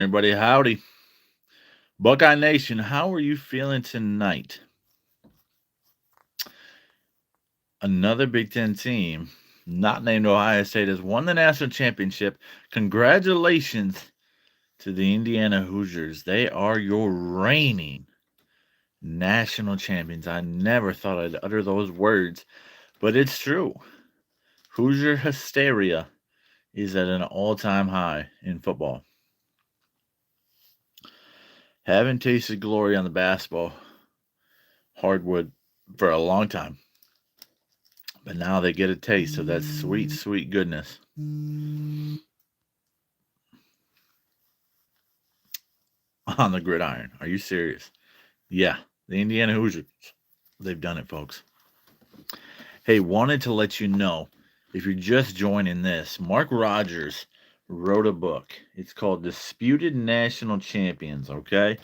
Everybody, howdy. Buckeye Nation, how are you feeling tonight? Another Big Ten team, not named Ohio State, has won the national championship. Congratulations to the Indiana Hoosiers. They are your reigning national champions. I never thought I'd utter those words, but it's true. Hoosier hysteria is at an all time high in football. Haven't tasted glory on the basketball hardwood for a long time. But now they get a taste of that sweet, sweet goodness. On the gridiron. Are you serious? Yeah, the Indiana Hoosiers. They've done it, folks. Hey, wanted to let you know if you're just joining this, Mark Rogers wrote a book. It's called Disputed National Champions, okay?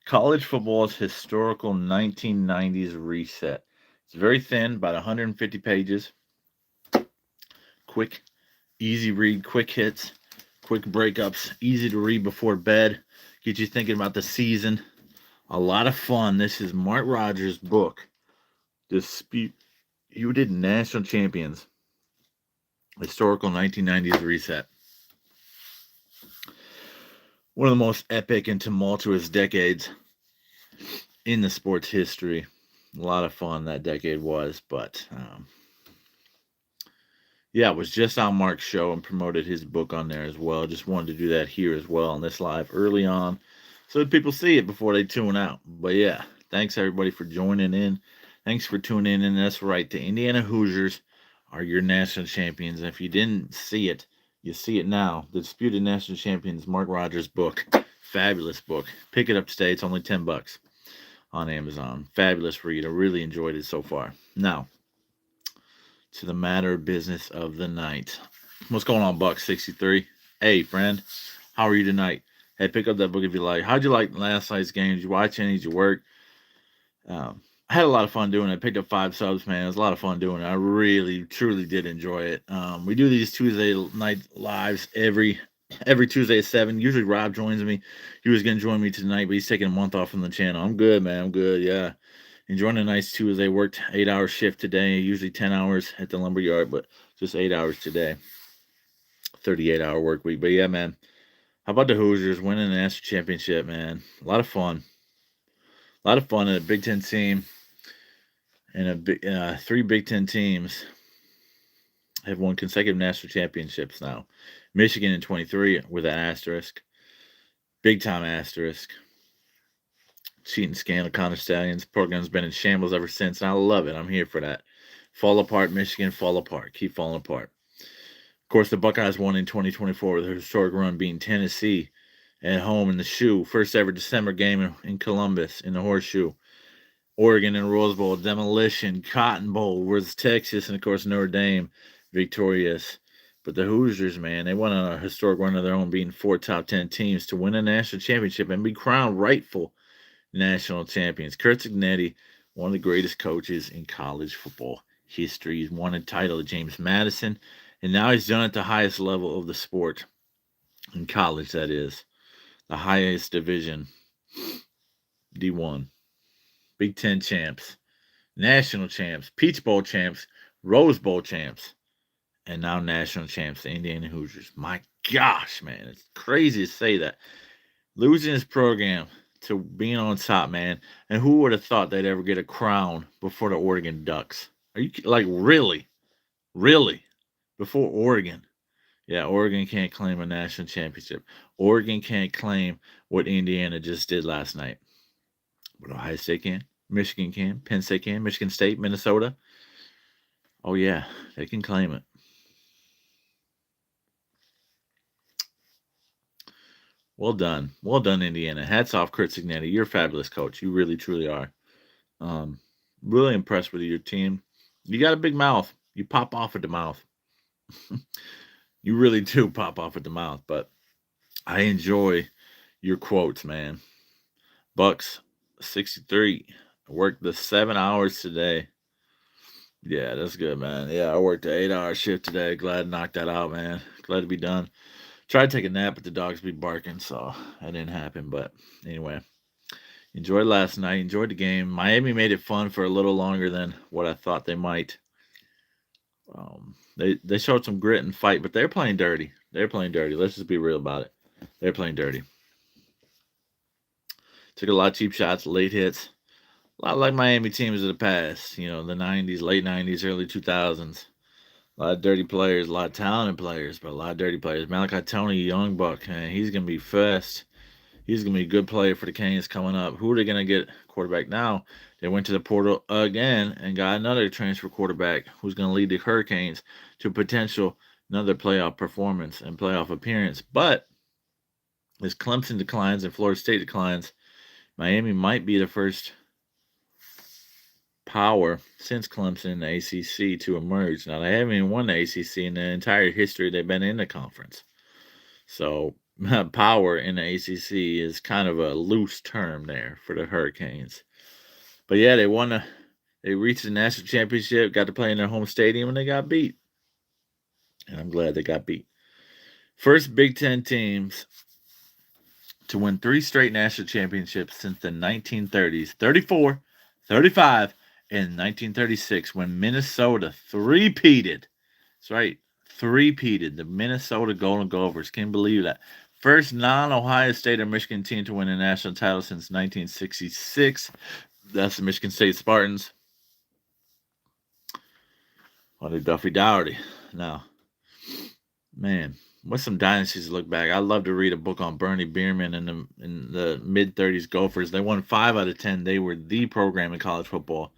College football's historical 1990s reset. It's very thin, about 150 pages. Quick, easy read, quick hits, quick breakups, easy to read before bed, get you thinking about the season. A lot of fun. This is Mark Rogers' book, Disputed National Champions, Historical 1990s Reset. One of the most epic and tumultuous decades in the sports history. A lot of fun that decade was, but yeah, it was just on Mark's show and promoted his book on there as well. Just wanted to do that here as well on this live early on so that people see it before they tune out. But yeah, thanks everybody for joining in. Thanks for tuning in. That's right. The Indiana Hoosiers are your national champions. And if you didn't see it, you see it now. The Disputed National Champions, Mark Rogers' book. Fabulous book. Pick it up today. It's only $10 on Amazon. Fabulous read. I really enjoyed it so far. Now, to the matter of business of the night. What's going on, Buck 63? Hey, friend, how are you tonight? Hey, pick up that book if you like. How'd you like last night's game? Did you watch any? Did you work? I had a lot of fun doing it. I picked up 5 subs, man. It was a lot of fun doing it. I really, truly did enjoy it. We do these Tuesday night lives every Tuesday at 7. Usually Rob joins me. He was going to join me tonight, but he's taking a month off from the channel. I'm good, man. I'm good, yeah. Enjoying a nice Tuesday. Worked 8-hour shift today. Usually 10 hours at the lumber yard, but just 8 hours today. 38-hour work week. But yeah, man. How about the Hoosiers winning the national championship, man? A lot of fun. A lot of fun in a Big Ten team. And 3 Big Ten teams have won consecutive national championships now. Michigan in 23 with an asterisk. Big time asterisk. Cheating scandal, Connor Stallions. Program's been in shambles ever since, and I love it. I'm here for that. Fall apart, Michigan, fall apart. Keep falling apart. Of course, the Buckeyes won in 2024 with a historic run beating Tennessee at home in the shoe. First ever December game in Columbus in the horseshoe. Oregon in Rose Bowl, demolition, Cotton Bowl, where's Texas, and of course Notre Dame victorious. But the Hoosiers, man, they went on a historic run of their own, beating 4 top 10 teams to win a national championship and be crowned rightful national champions. Kurt Cignetti, one of the greatest coaches in college football history. He's won a title of James Madison, and now he's done it at the highest level of the sport in college, that is. The highest division, D1. Big Ten champs, national champs, Peach Bowl champs, Rose Bowl champs, and now national champs, the Indiana Hoosiers. My gosh, man, it's crazy to say that. Losing his program to being on top, man. And who would have thought they'd ever get a crown before the Oregon Ducks? Are you like really? Really? Before Oregon? Yeah, Oregon can't claim a national championship. Oregon can't claim what Indiana just did last night. But Ohio State can. Michigan can. Penn State can. Michigan State, Minnesota. Oh, yeah, they can claim it. Well done. Well done, Indiana. Hats off, Kurt Cignetti. You're a fabulous coach. You really, truly are. Really impressed with your team. You got a big mouth. You pop off at the mouth. You really do pop off at the mouth, but I enjoy your quotes, man. Bucks 63. I worked the 7 hours today. Yeah, that's good, man. Yeah, I worked an 8-hour shift today. Glad to knock that out, man. Glad to be done. Tried to take a nap, but the dogs be barking, so that didn't happen. But anyway, enjoyed last night. Enjoyed the game. Miami made it fun for a little longer than what I thought they might. They showed some grit and fight, but they're playing dirty. They're playing dirty. Let's just be real about it. They're playing dirty. Took a lot of cheap shots, late hits. A lot like Miami teams of the past. You know, the 90s, late 90s, early 2000s. A lot of dirty players, a lot of talented players, but a lot of dirty players. Malachi Tony, young buck, man, he's going to be fast. He's going to be a good player for the Canes coming up. Who are they going to get quarterback now? They went to the portal again and got another transfer quarterback who's going to lead the Hurricanes to potential another playoff performance and playoff appearance. But as Clemson declines and Florida State declines, Miami might be the first power since Clemson in the ACC to emerge. Now, they haven't even won the ACC in the entire history they've been in the conference. So, power in the ACC is kind of a loose term there for the Hurricanes. But yeah, they reached the national championship, got to play in their home stadium, and they got beat. And I'm glad they got beat. First Big Ten teams to win 3 straight national championships since the 1930s, 34, 35, and 1936, when Minnesota three-peated. That's right, three-peated. The Minnesota Golden Gophers. Can you believe that? First non-Ohio State or Michigan team to win a national title since 1966. That's the Michigan State Spartans. Well, they Duffy Dougherty. Now, man, what's some dynasties to look back? I'd love to read a book on Bernie Bierman in the mid-30s Gophers. They won 5 out of 10. They were the program in college football.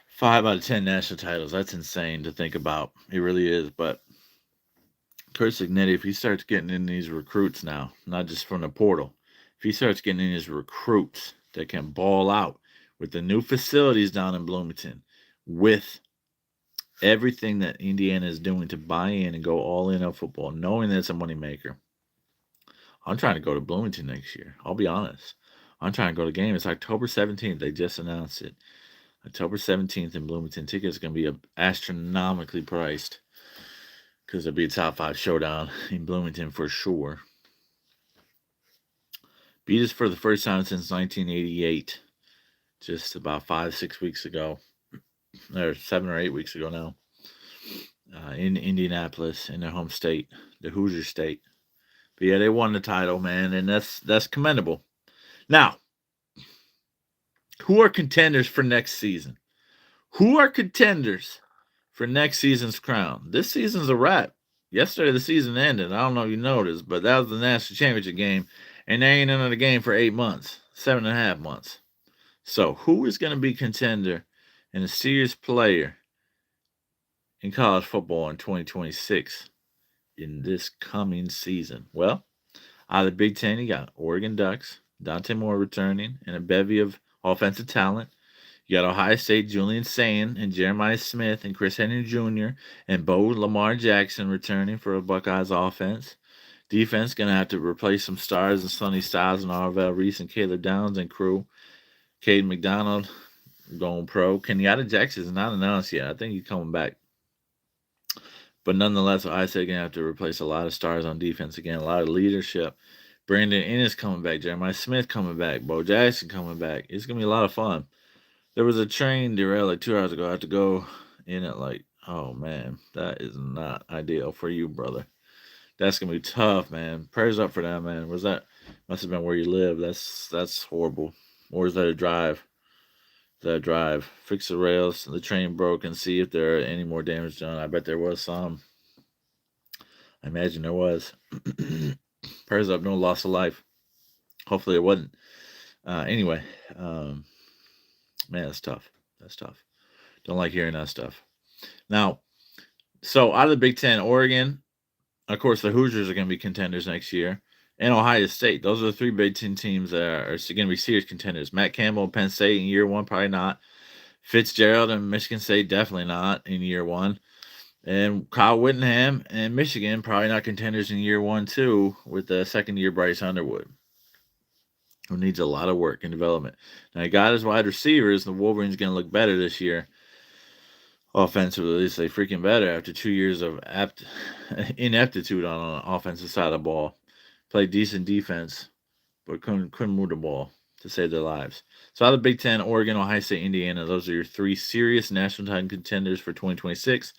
5 out of 10 national titles. That's insane to think about. It really is. But Kurt Signetti, if he starts getting in these recruits now, not just from the portal, if he starts getting in his recruits that can ball out with the new facilities down in Bloomington, with everything that Indiana is doing to buy in and go all in on football, knowing that it's a moneymaker, I'm trying to go to Bloomington next year. I'll be honest. I'm trying to go to the game. It's October 17th. They just announced it. October 17th in Bloomington. Tickets are going to be astronomically priced because there'll be a top 5 showdown in Bloomington for sure. Beat us for the first time since 1988, just about 5-6 weeks ago, or 7 or 8 weeks ago now, in Indianapolis, in their home state, the Hoosier State. But yeah, they won the title, man, and that's commendable. Now, who are contenders for next season? Who are contenders for next season's crown? This season's a wrap. Yesterday the season ended. I don't know if you noticed, but that was the national championship game, and they ain't another game for 8 months, 7.5 months. So who is going to be contender and a serious player in college football in 2026 in this coming season? Well, out of the Big Ten, you got Oregon Ducks, Dante Moore returning, and a bevy of offensive talent. You got Ohio State, Julian Sayin and Jeremiah Smith and Chris Henry Jr. and Bo Lamar Jackson returning for a Buckeyes offense. Defense going to have to replace some stars and Sonny Styles and Arvell Reese and Caleb Downs and crew. Caden McDonald going pro. Kenyatta Jackson is not announced yet. I think he's coming back. But nonetheless, Ohio State going to have to replace a lot of stars on defense again, a lot of leadership. Brandon Ennis coming back, Jeremiah Smith coming back, Bo Jackson coming back. It's going to be a lot of fun. There was a train derailed like 2 hours ago. I had to go in at oh man, that is not ideal for you, brother. That's going to be tough, man. Prayers up for that, man. Must have been where you live. That's horrible. Or is that a drive? Fix the rails. The train broke and see if there are any more damage done. I bet there was some. I imagine there was. Prayers up, no loss of life. Hopefully it wasn't. Anyway, man, that's tough. That's tough. Don't like hearing that stuff. Now, so out of the Big Ten, Oregon, of course, the Hoosiers are going to be contenders next year. And Ohio State. Those are the 3 Big Ten teams that are going to be serious contenders. Matt Campbell and Penn State in year 1, probably not. Fitzgerald and Michigan State, definitely not in year 1. And Kyle Whittingham and Michigan, probably not contenders in year 1, too, with the second-year Bryce Underwood, who needs a lot of work and development. Now, he got his wide receivers. The Wolverines going to look better this year. Offensively, they freaking better after 2 years of ineptitude on the offensive side of the ball. Played decent defense, but couldn't move the ball to save their lives. So out of the Big Ten, Oregon, Ohio State, Indiana, those are your three serious national title contenders for 2026.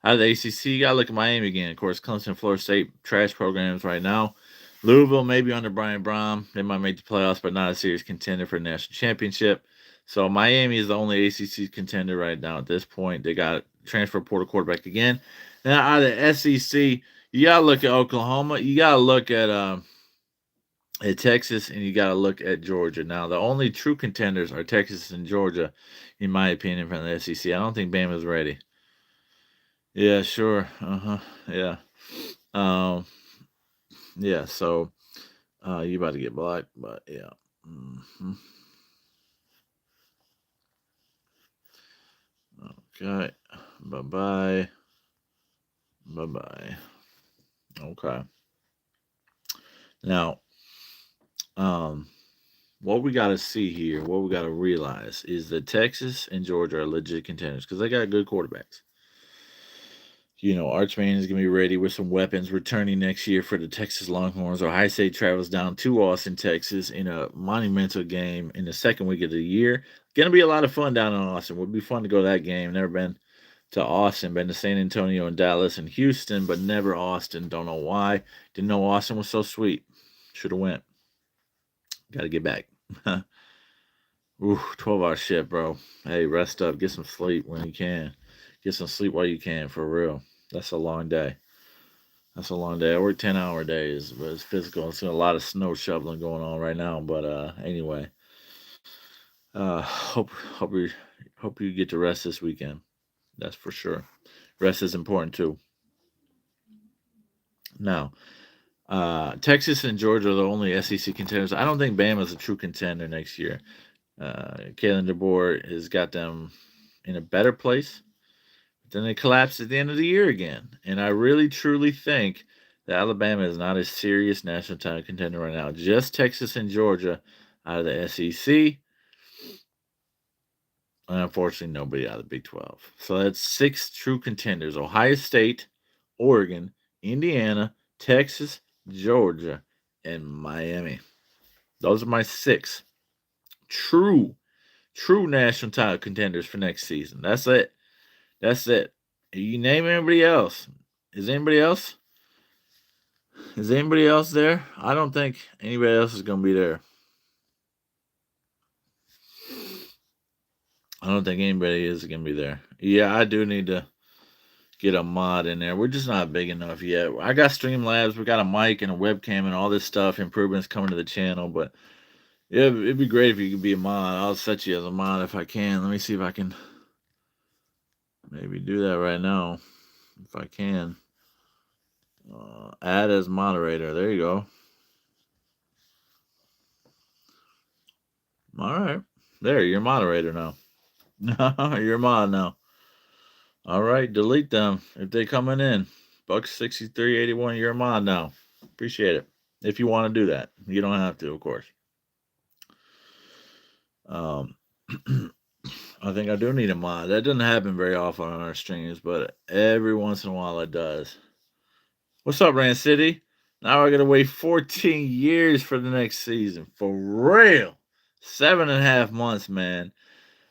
Out of the ACC, you got to look at Miami again. Of course, Clemson, Florida State, trash programs right now. Louisville, maybe under Brian Brown. They might make the playoffs, but not a serious contender for the national championship. So Miami is the only ACC contender right now at this point. They got transfer portal quarterback again. Now, out of the SEC, you got to look at Oklahoma. You got to look at Texas, and you got to look at Georgia. Now, the only true contenders are Texas and Georgia, in my opinion, from the SEC. I don't think Bama's ready. Yeah, sure. Yeah. Um, yeah, so you about to get blocked, but yeah. hmm Okay. Bye-bye. Bye-bye. Okay. Now, um, what we got to see here, what we got to realize is that Texas and Georgia are legit contenders because they got good quarterbacks. Archman is going to be ready with some weapons returning next year for the Texas Longhorns. Ohio State travels down to Austin, Texas in a monumental game in the second week of the year. Going to be a lot of fun down in Austin. Would be fun to go to that game. Never been to Austin, been to San Antonio and Dallas and Houston, but never Austin. Don't know why. Didn't know Austin was so sweet. Should have went. Got to get back. Ooh, 12-hour shift, bro. Hey, rest up. Get some sleep when you can. Get some sleep while you can, for real. That's a long day. That's a long day. I work 10-hour days, but it's physical. It's a lot of snow shoveling going on right now. But anyway, hope you get to rest this weekend. That's for sure. Rest is important too. Now, Texas and Georgia are the only SEC contenders. I don't think Bama's a true contender next year. Kalen DeBoer has got them in a better place. Then they collapsed at the end of the year again. And I really, truly think that Alabama is not a serious national title contender right now. Just Texas and Georgia out of the SEC. And unfortunately, nobody out of the Big 12. So that's 6 true contenders: Ohio State, Oregon, Indiana, Texas, Georgia, and Miami. Those are my 6 true national title contenders for next season. That's it. That's it. You name anybody else? Is anybody else? Is anybody else there? I don't think anybody else is going to be there. I don't think anybody is going to be there. Yeah, I do need to get a mod in there. We're just not big enough yet. I got Streamlabs. We got a mic and a webcam and all this stuff. Improvements coming to the channel. But yeah, it'd be great if you could be a mod. I'll set you as a mod if I can. Let me see if I can maybe do that right now. If I can. Add as moderator. There you go. All right. There, you're moderator now. You're mod now. All right, delete them if they coming in. Buck6381, you're a mod now. Appreciate it. If you want to do that. You don't have to, of course. I think I do need a mod. That doesn't happen very often on our streams, but every once in a while it does. What's up, Rand City? Now I gotta wait 14 years for the next season. For real. 7.5 months, man.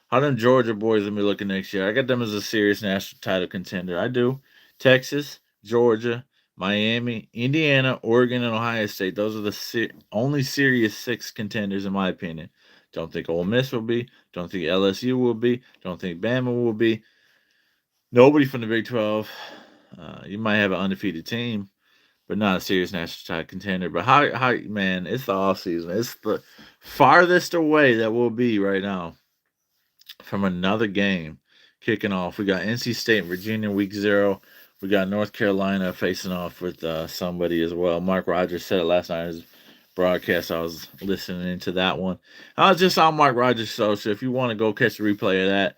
How them Georgia boys gonna be looking next year? I got them as a serious national title contender. I do. Texas, Georgia, Miami, Indiana, Oregon, and Ohio State. Those are the only serious 6 contenders, in my opinion. Don't think Ole Miss will be. Don't think LSU will be. Don't think Bama will be. Nobody from the Big 12. You might have an undefeated team, but not a serious national title contender. But how man, it's the off season. It's the farthest away that we'll be right now from another game kicking off. We got NC State and Virginia week 0. We got North Carolina facing off with somebody as well. Mark Rogers said it last night in his broadcast. I was listening into that one. I was just on Mark Rogers' show, so if you want to go catch the replay of that,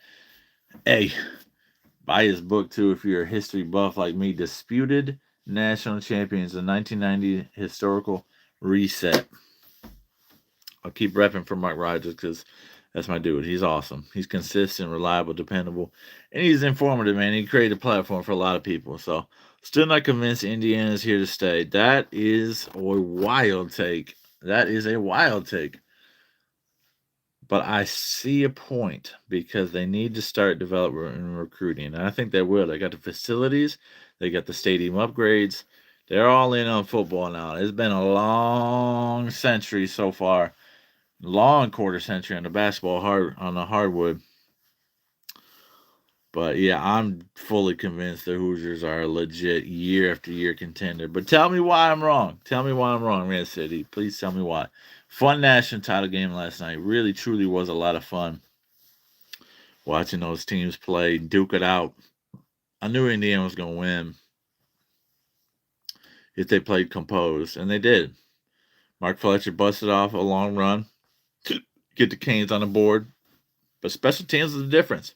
hey, buy his book too if you're a history buff like me. Disputed National Champions, the 1990 Historical Reset. I'll keep repping for Mark Rogers because That's my dude. He's awesome. He's consistent, reliable, dependable, and he's informative, man. He created a platform for a lot of people. So, still not convinced Indiana's here to stay. That is a wild take. That is a wild take. But I see a point because they need to start developing and recruiting. And I think they will. They got the facilities, they got the stadium upgrades. They're all in on football now. It's been a long century so far, long quarter century on the hardwood. But yeah, I'm fully convinced the Hoosiers are a legit year after year contender. But tell me why I'm wrong. Tell me why I'm wrong, Red City. Please tell me why. Fun national title game last night. Really, truly was a lot of fun watching those teams play, duke it out. I knew Indiana was going to win if they played composed, and they did. Mark Fletcher busted off a long run to get the Canes on the board, but special teams is the difference.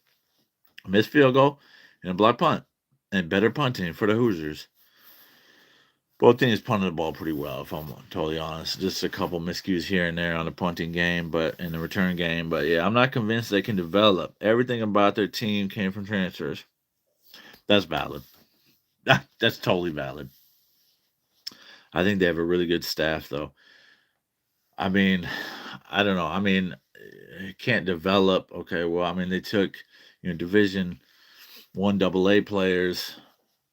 A missed field goal and a block punt, and better punting for the Hoosiers. Both teams punted the ball pretty well, if I'm totally honest. Just a couple miscues here and there on the punting game, but in the return game. But yeah, I'm not convinced they can develop. Everything about their team came from transfers. That's valid. That's totally valid. I think they have a really good staff, though. I mean, I don't know. I mean, can't develop. Okay, well, I mean, they took Division One AA players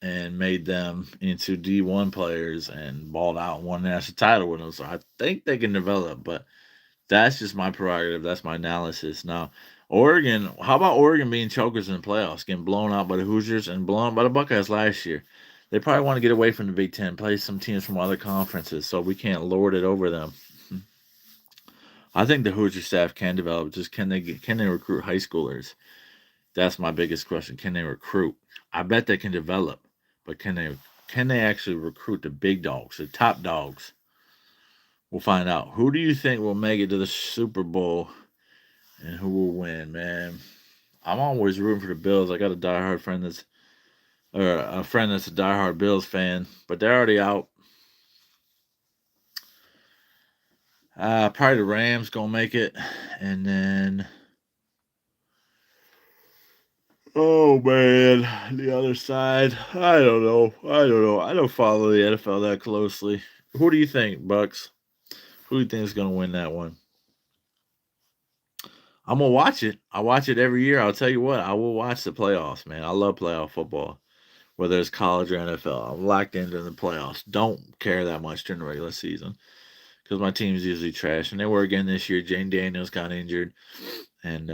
and made them into D1 players and balled out and won the national title with them. So I think they can develop, but that's just my prerogative. That's my analysis. Now, Oregon, how about Oregon being chokers in the playoffs, getting blown out by the Hoosiers and blown out by the Buckeyes last year? They probably want to get away from the Big Ten, play some teams from other conferences so we can't lord it over them. I think the Hoosier staff can develop. Just can they recruit high schoolers? That's my biggest question. Can they recruit? I bet they can develop, but can they actually recruit the big dogs, the top dogs? We'll find out. Who do you think will make it to the Super Bowl and who will win, man? I'm always rooting for the Bills. I got a diehard friend that's a diehard Bills fan, but they're already out. Probably the Rams gonna make it, and then oh man, the other side. I don't know. I don't follow the NFL that closely. Who do you think, Bucks? Who do you think is gonna win that one? I'm gonna watch it. I watch it every year. I'll tell you what, I will watch the playoffs, man. I love playoff football, whether it's college or NFL. I'm locked into the playoffs. Don't care that much during the regular season because my team's usually trash, and they were again this year. Jane Daniels got injured, and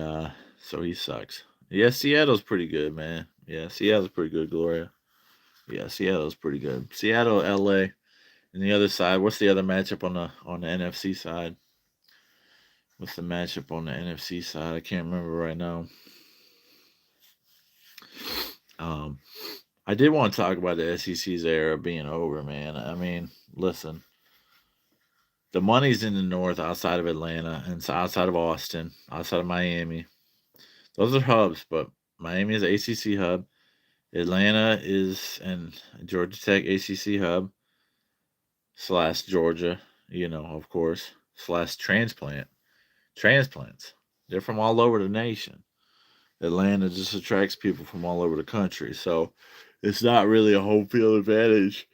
so he sucks. Yeah, Seattle's pretty good, man. Yeah, Seattle's pretty good, Gloria. Yeah, Seattle's pretty good. Seattle, LA, and the other side. What's the other matchup on the NFC side? What's the matchup on the NFC side? I can't remember right now. I did want to talk about the SEC's era being over, man. I mean, listen, the money's in the north, outside of Atlanta, and outside of Austin, outside of Miami. Those are hubs, but Miami is an ACC hub. Atlanta is an Georgia Tech ACC hub / Georgia, of course, / transplants. They're from all over the nation. Atlanta just attracts people from all over the country. So it's not really a home field advantage.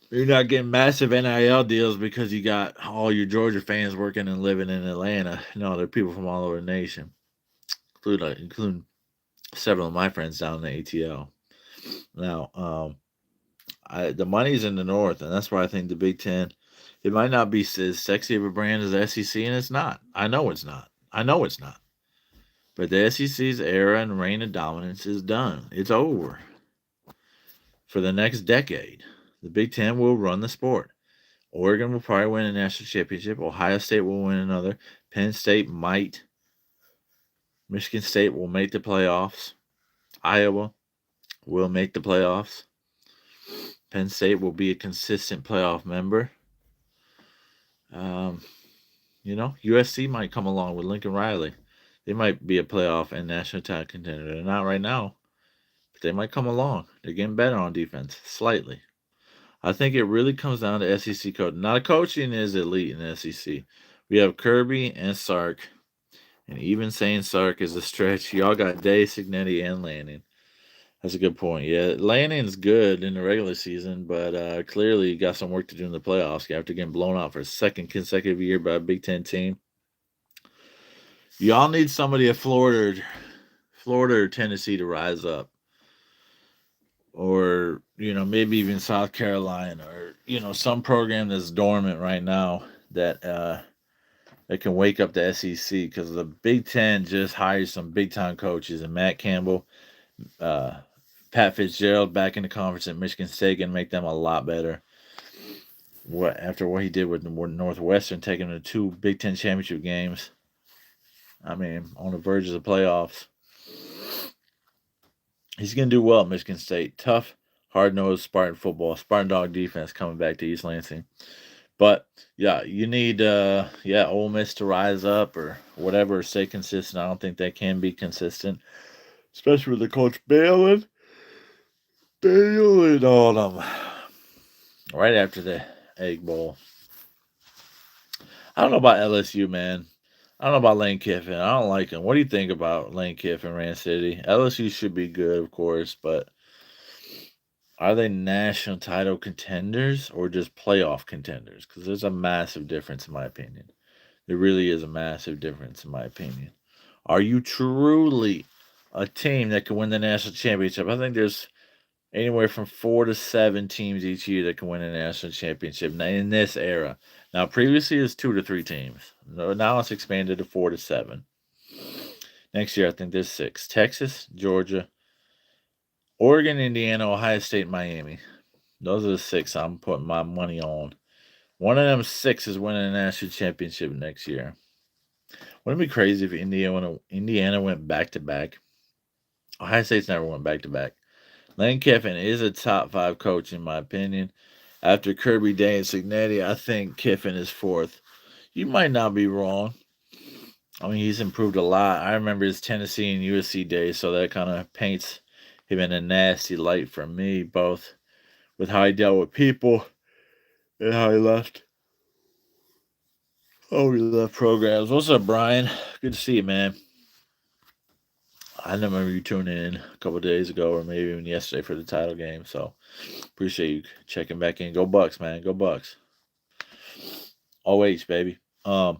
You're not getting massive NIL deals because you got all your Georgia fans working and living in Atlanta. No, they're people from all over the nation, including several of my friends down in the ATL. Now, the money's in the north, and that's why I think the Big Ten, it might not be as sexy of a brand as the SEC, and it's not. I know it's not. But the SEC's era and reign of dominance is done. It's over. For the next decade, the Big Ten will run the sport. Oregon will probably win a national championship. Ohio State will win another. Penn State might. Michigan State will make the playoffs. Iowa will make the playoffs. Penn State will be a consistent playoff member. USC might come along with Lincoln Riley. They might be a playoff and national title contender. They're not right now, but they might come along. They're getting better on defense, slightly. I think it really comes down to SEC coaching. Now, the coaching is elite in the SEC. We have Kirby and Sark. And even saying Sark is a stretch, y'all got Day, Signetti, and Lanning. That's a good point. Yeah, Lanning's good in the regular season, but clearly got some work to do in the playoffs after getting blown out for a second consecutive year by a Big Ten team. Y'all need somebody at Florida or Tennessee to rise up. Or, maybe even South Carolina or, some program that's dormant right now that can wake up the SEC because the Big Ten just hired some big time coaches and Matt Campbell, uh, Pat Fitzgerald back in the conference at Michigan State can make them a lot better. After what he did with Northwestern, taking them to 2 Big Ten championship games. I mean, on the verge of the playoffs. He's going to do well at Michigan State. Tough, hard nosed Spartan football, Spartan dog defense coming back to East Lansing. But yeah, you need Ole Miss to rise up or whatever, stay consistent. I don't think they can be consistent, especially with the coach bailing on them right after the Egg Bowl. I don't know about LSU, man. I don't know about Lane Kiffin. I don't like him. What do you think about Lane Kiffin, Rand City? LSU should be good, of course, but are they national title contenders or just playoff contenders? Because there's a massive difference, in my opinion. There really is a massive difference, in my opinion. Are you truly a team that can win the national championship? I think there's anywhere from 4 to 7 teams each year that can win a national championship in this era. Now, previously, it's 2 to 3 teams. Now it's expanded to 4 to 7. Next year, I think there's 6. Texas, Georgia, Oregon, Indiana, Ohio State, Miami. Those are the 6 I'm putting my money on. One of them 6 is winning a national championship next year. Wouldn't it be crazy if Indiana went back to back? Ohio State's never went back to back. Lane Kiffin is a top 5 coach in my opinion. After Kirby, Day, and Signetti, I think Kiffin is 4th. You might not be wrong. I mean, he's improved a lot. I remember his Tennessee and USC days, so that kind of paints him in a nasty light for me, both with how he dealt with people and how he left. Oh, we left programs. What's up, Brian? Good to see you, man. I remember you tuning in a couple days ago or maybe even yesterday for the title game, so appreciate you checking back in. Go Bucks, man. Go Bucks. OH, baby. Who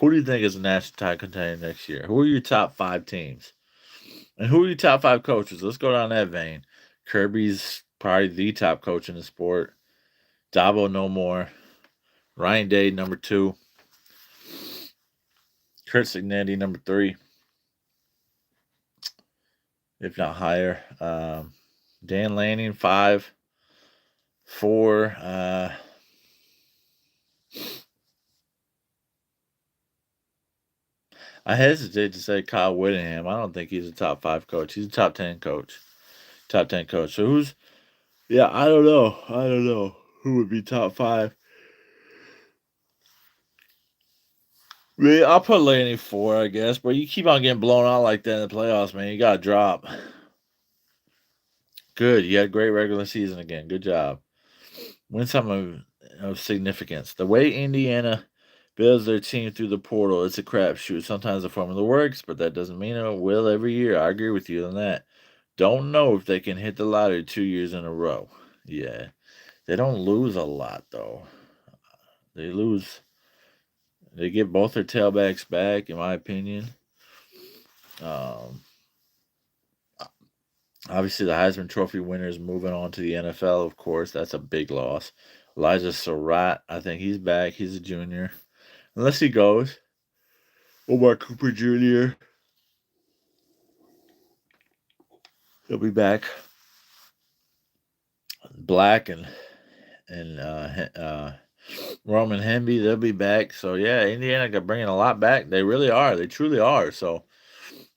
do you think is a national title contender next year? Who are your top 5 teams? And who are your top 5 coaches? Let's go down that vein. Kirby's probably the top coach in the sport. Dabo, no more. Ryan Day, number 2. Kurt Signetti, number 3. If not higher. Dan Lanning, 5. 4. I hesitate to say Kyle Whittingham. I don't think he's a top 5 coach. He's a top 10 coach. Top 10 coach. So who's... Yeah, I don't know. Who would be top 5? I mean, I'll put Lanning 4, I guess. But you keep on getting blown out like that in the playoffs, man. You got to drop. Good. You had a great regular season again. Good job. Win something of significance. The way Indiana builds their team through the portal, it's a crapshoot. Sometimes the formula works, but that doesn't mean it will every year. I agree with you on that. Don't know if they can hit the lottery 2 years in a row. Yeah. They don't lose a lot, though. They get both their tailbacks back, in my opinion. Obviously, the Heisman Trophy winner is moving on to the NFL, of course. That's a big loss. Elijah Surratt, I think he's back. He's a junior. Unless he goes. Omar Cooper Jr. He'll be back. Black and Roman Hemby, they'll be back. So, yeah, Indiana got bringing a lot back. They really are. They truly are. So,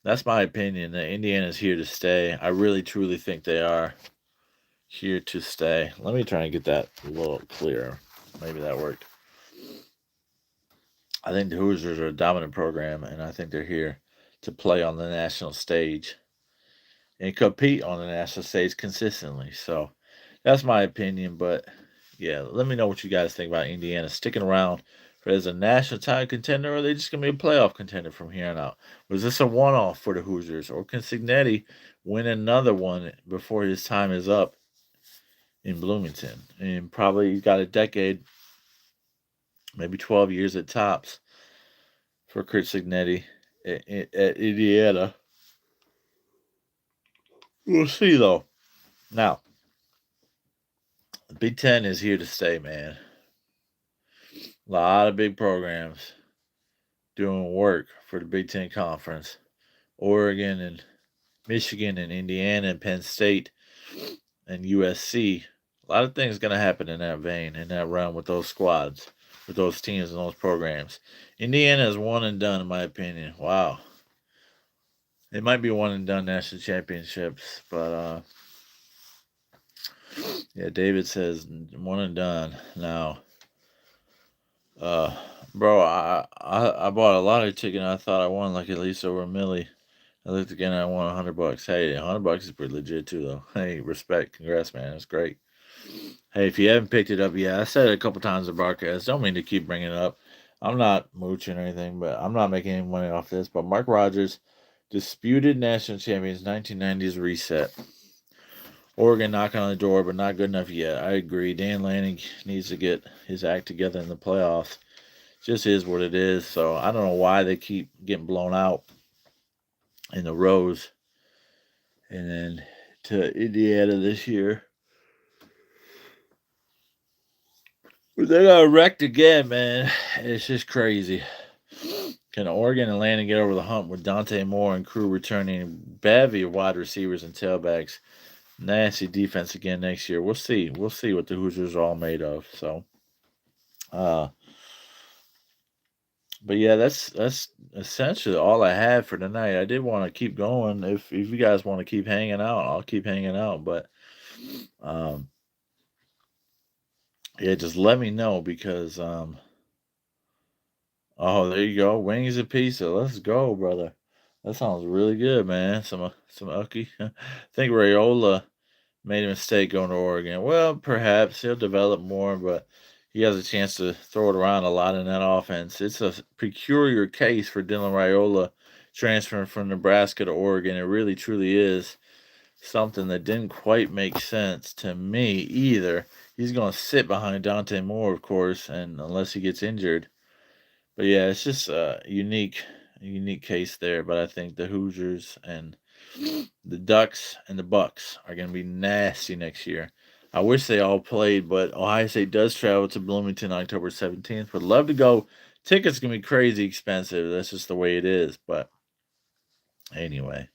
that's my opinion, that Indiana's here to stay. I really, truly think they are here to stay. Let me try and get that a little clearer. Maybe that worked. I think the Hoosiers are a dominant program, and I think they're here to play on the national stage and compete on the national stage consistently. So that's my opinion. But, yeah, let me know what you guys think about Indiana sticking around as a national title contender, or are they just going to be a playoff contender from here on out? Was this a one-off for the Hoosiers, or can Cignetti win another one before his time is up in Bloomington? And probably he's got a decade, maybe 12 years at tops for Curt Cignetti at Indiana. We'll see, though. Now, the Big Ten is here to stay, man. A lot of big programs doing work for the Big Ten Conference. Oregon and Michigan and Indiana and Penn State and USC. A lot of things going to happen in that vein, in that realm with those squads, with those teams and those programs. Indiana is one and done, in my opinion. Wow. It might be one and done national championships, but yeah, David says one and done. Now, bro, I bought a lottery ticket and I thought I won like at least over a milli. I looked again and I won $100. Hey, $100 is pretty legit too, though. Hey, respect, congrats, man. That's great. Hey, if you haven't picked it up yet, I said it a couple times in the broadcast. Don't mean to keep bringing it up. I'm not mooching or anything, but I'm not making any money off this. But Mark Rogers, disputed national champions, 1990s reset. Oregon knocking on the door, but not good enough yet. I agree. Dan Lanning needs to get his act together in the playoffs. Just is what it is. So I don't know why they keep getting blown out in the Rose. And then to Indiana this year. But they got wrecked again, man. It's just crazy. Can Oregon and Lanning get over the hump with Dante Moore and crew returning? Bevy of wide receivers and tailbacks. Nasty defense again next year. We'll see. We'll see what the Hoosiers are all made of. So, but yeah, that's essentially all I have for tonight. I did want to keep going. If you guys want to keep hanging out, I'll keep hanging out. But yeah, just let me know because oh, there you go. Wings and pizza. Let's go, brother. That sounds really good, man. Some ucky. I think Rayola made a mistake going to Oregon. Well, perhaps he'll develop more, but he has a chance to throw it around a lot in that offense. It's a peculiar case for Dylan Raiola transferring from Nebraska to Oregon. It really, truly is something that didn't quite make sense to me either. He's going to sit behind Dante Moore, of course, and unless he gets injured. But yeah, it's just a unique case there. But I think the Hoosiers and the Ducks and the Bucks are going to be nasty next year. I wish they all played, but Ohio State does travel to Bloomington October 17th. Would love to go. Tickets going to be crazy expensive. That's just the way it is. But anyway,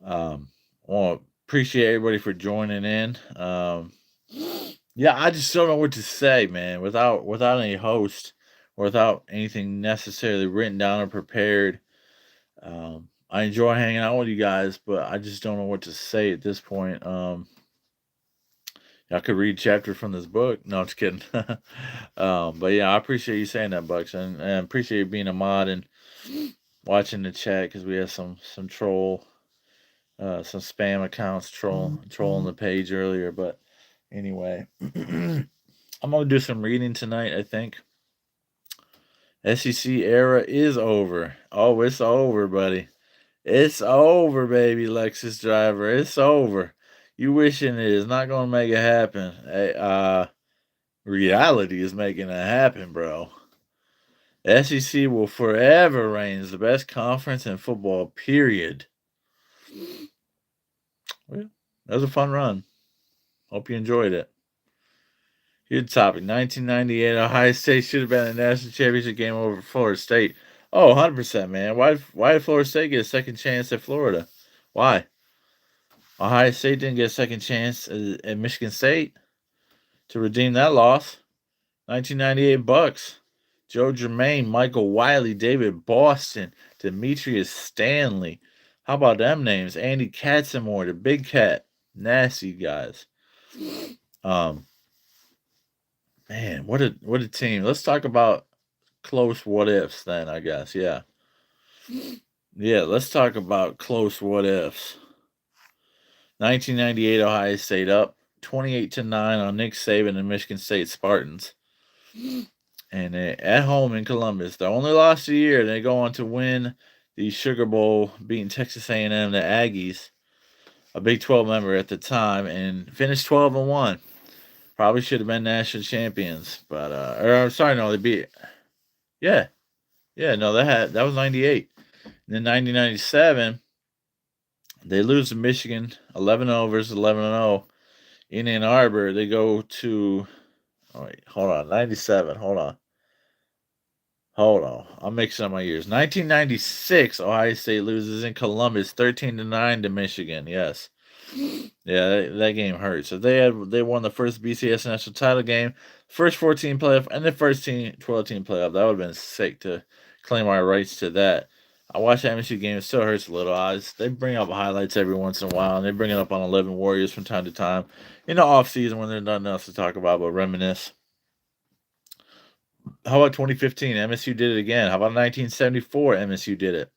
well, appreciate everybody for joining in. Yeah, I just don't know what to say, man. Without any host or without anything necessarily written down or prepared. I enjoy hanging out with you guys, but I just don't know what to say at this point. I could read chapter from this book. No, I'm just kidding. But yeah, I appreciate you saying that, Bucks, and I appreciate you being a mod and watching the chat because we had some troll, some spam accounts trolling the page earlier. But anyway, I'm gonna do some reading tonight. I think SEC era is over. Oh, it's over, buddy. It's over, baby, Lexus driver. It's over. You wishing it is not gonna make it happen. Hey, reality is making it happen, bro. SEC will forever reign as the best conference in football, period. Well, that was a fun run. Hope you enjoyed it. Here's the topic. 1998, Ohio State should have been a national championship game over Florida State. Oh, 100%, man. Why did Florida State get a second chance at Florida? Why? Ohio State didn't get a second chance at Michigan State to redeem that loss. 1998 Bucks. Joe Germain, Michael Wiley, David Boston, Demetrius Stanley. How about them names? Andy Katzenmoyer, the Big Cat. Nasty guys. Man, what a team. Let's talk about close what ifs then, I guess. Yeah. Yeah, let's talk about close what ifs. 1998 Ohio State up 28-9 on Nick Saban and Michigan State Spartans. and at home in Columbus. The only loss of the year. They go on to win the Sugar Bowl, beating Texas A&M, the Aggies, a Big 12 member at the time, and finished 12-1. Probably should have been national champions, but or sorry, no, they beat. Yeah, yeah, no, that was '98. And then 1997, they lose to Michigan 11-0 versus 11-0 in Ann Arbor. They go to. Oh wait, hold on, '97. Hold on. I'm mixing up my years. 1996, Ohio State loses in Columbus 13-9 to Michigan. Yes. Yeah, that game hurt. So they won the first BCS national title game, first 14 playoff, and the first 12 team playoff. That would have been sick to claim our rights to that. I watch the MSU game. It still hurts a little. They bring up highlights every once in a while, and they bring it up on 11 Warriors from time to time in the off season when there's nothing else to talk about but reminisce. How about 2015? MSU did it again. How about 1974? MSU did it.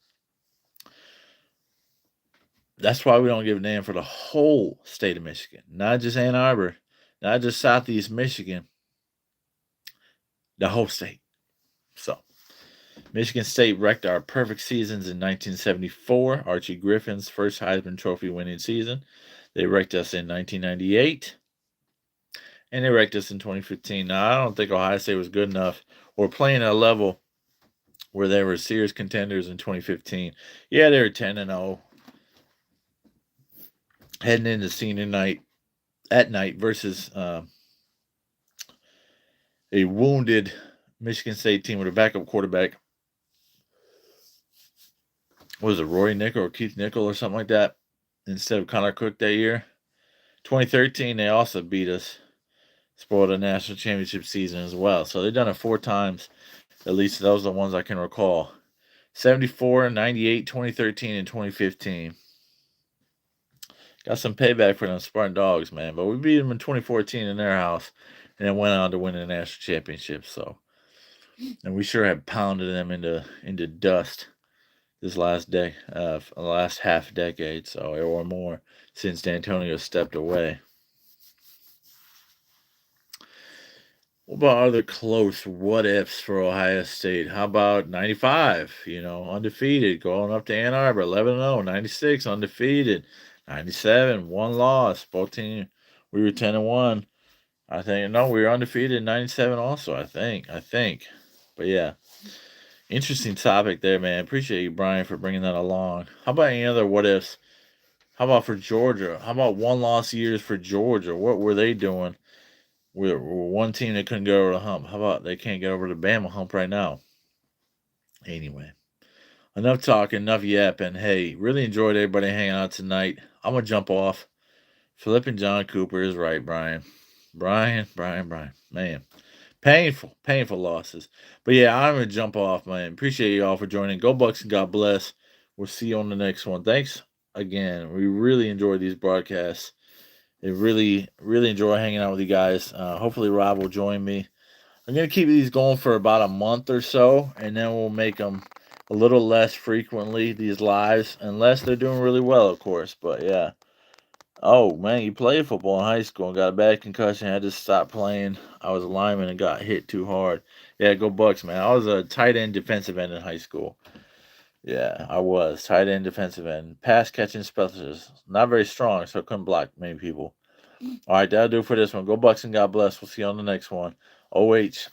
That's why we don't give a damn for the whole state of Michigan, not just Ann Arbor, not just Southeast Michigan, the whole state. So, Michigan State wrecked our perfect seasons in 1974, Archie Griffin's first Heisman Trophy winning season. They wrecked us in 1998, and they wrecked us in 2015. Now, I don't think Ohio State was good enough or playing at a level where they were serious contenders in 2015. Yeah, they were 10-0. Heading into senior night at night versus a wounded Michigan State team with a backup quarterback. What was it, Rory Nickel or Keith Nickel or something like that instead of Connor Cook that year? 2013, they also beat us, spoiled a national championship season as well. So they've done it 4 times. At least those are the ones I can recall. 74, 98, 2013, and 2015. Got some payback for them Spartan Dogs, man. But we beat them in 2014 in their house and then went on to win the national championship. So, and we sure have pounded them into dust this last half decade, so or more since D'Antonio stepped away. What about other close what ifs for Ohio State? How about 95? Undefeated, going up to Ann Arbor, 11-0, 96, undefeated, 97, one loss. Both teams, we were 10-1. I think, no, we were undefeated in 97 also, I think. But yeah, interesting topic there, man. Appreciate you, Brian, for bringing that along. How about any other what ifs? How about for Georgia? How about one loss years for Georgia? What were they doing? We're one team that couldn't get over the hump. How about they can't get over the Bama hump right now? Anyway, enough talking, enough yapping. Hey, really enjoyed everybody hanging out tonight. I'm going to jump off. Flipping John Cooper is right, Brian. Brian. Man, painful losses. But yeah, I'm going to jump off, man. Appreciate you all for joining. Go Bucks and God bless. We'll see you on the next one. Thanks again. We really enjoy these broadcasts. I really enjoy hanging out with you guys. Hopefully Rob will join me. I'm going to keep these going for about a month or so, and then we'll make them a little less frequently, these lives, unless they're doing really well, of course. But yeah. Oh, man, you played football in high school and got a bad concussion. I had to stop playing. I was a lineman and got hit too hard. Yeah, go Bucks, man. I was a tight end defensive end in high school. Yeah, I was. Tight end defensive end. Pass catching specialist. Not very strong, so I couldn't block many people. All right, that'll do for this one. Go Bucks and God bless. We'll see you on the next one. OH